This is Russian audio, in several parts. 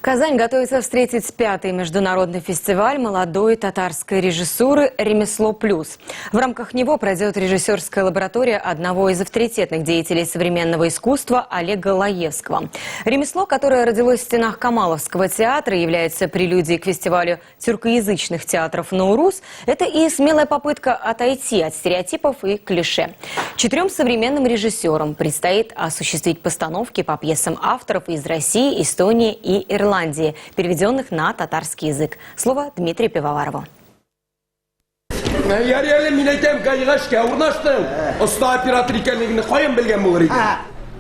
Казань готовится встретить 5-й международный фестиваль молодой татарской режиссуры «Ремесло плюс». В рамках него пройдет режиссерская лаборатория одного из авторитетных деятелей современного искусства Олега Лаевского. «Ремесло», которое родилось в стенах Камаловского театра и является прелюдией к фестивалю тюркоязычных театров «Наурус», это и смелая попытка отойти от стереотипов и клише. 4 современным режиссерам предстоит осуществить постановки по пьесам авторов из России, Эстонии и Ирландии, переведенных на татарский язык. Слово Дмитрию Пивоварову.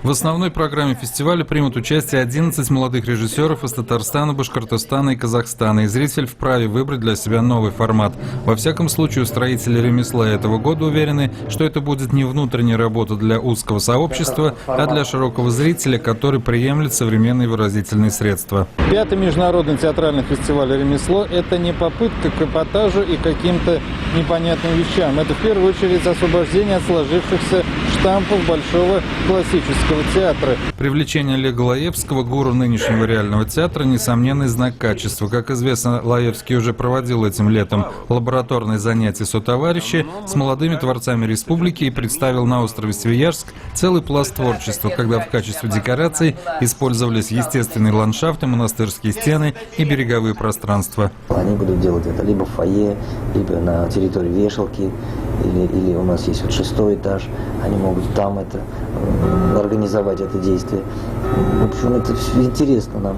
В основной программе фестиваля примут участие 11 молодых режиссеров из Татарстана, Башкортостана и Казахстана. И зритель вправе выбрать для себя новый формат. Во всяком случае, устроители ремесла этого года уверены, что это будет не внутренняя работа для узкого сообщества, а для широкого зрителя, который приемлет современные выразительные средства. 5-й международный театральный фестиваль «Ремесло» – это не попытка к эпатажу и каким-то непонятным вещам. Это в первую очередь освобождение от сложившихся штампов большого классического театра. Привлечение Олега Лаевского, гуру нынешнего реального театра, несомненный знак качества. Как известно, Лаевский уже проводил этим летом лабораторные занятия сотоварищи с молодыми творцами республики и представил на острове Свияжск целый пласт творчества, когда в качестве декораций использовались естественные ландшафты, монастырские стены и береговые пространства. Они будут делать это либо в фойе, либо на территории вешалки, или у нас есть вот 6-й этаж, они могут там это организовать это действие. В общем, это все интересно нам.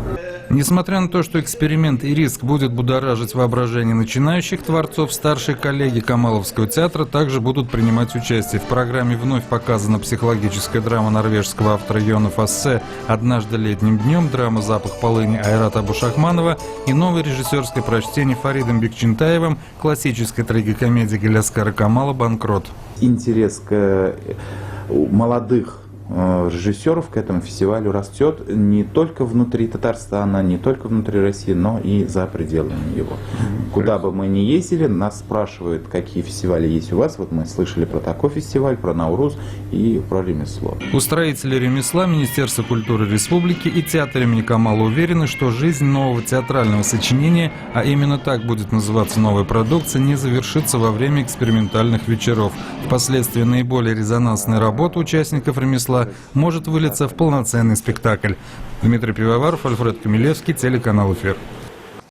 Несмотря на то, что эксперимент и риск будет будоражить воображение начинающих творцов, старшие коллеги Камаловского театра также будут принимать участие. В программе вновь показана психологическая драма норвежского автора Йона Фассе «Однажды летним днем», драма «Запах полыни» Айрата Абушахманова и новое режиссерское прочтение Фаридом Бекчентаевым классической трагикомедии Галяскара Камала «Банкрот». Интерес к молодых режиссеров к этому фестивалю растет не только внутри Татарстана, не только внутри России, но и за пределами его. Куда бы мы ни ездили, нас спрашивают, какие фестивали есть у вас. Вот мы слышали про такой фестиваль, про Наурус и про ремесло. Устроители ремесла, Министерство культуры республики и театр имени Камала уверены, что жизнь нового театрального сочинения, а именно так будет называться новая продукция, не завершится во время экспериментальных вечеров. Впоследствии наиболее резонансная работа участников ремесла может вылиться в полноценный спектакль. Дмитрий Пивоваров, Альфред Камилевский, телеканал «Эфир».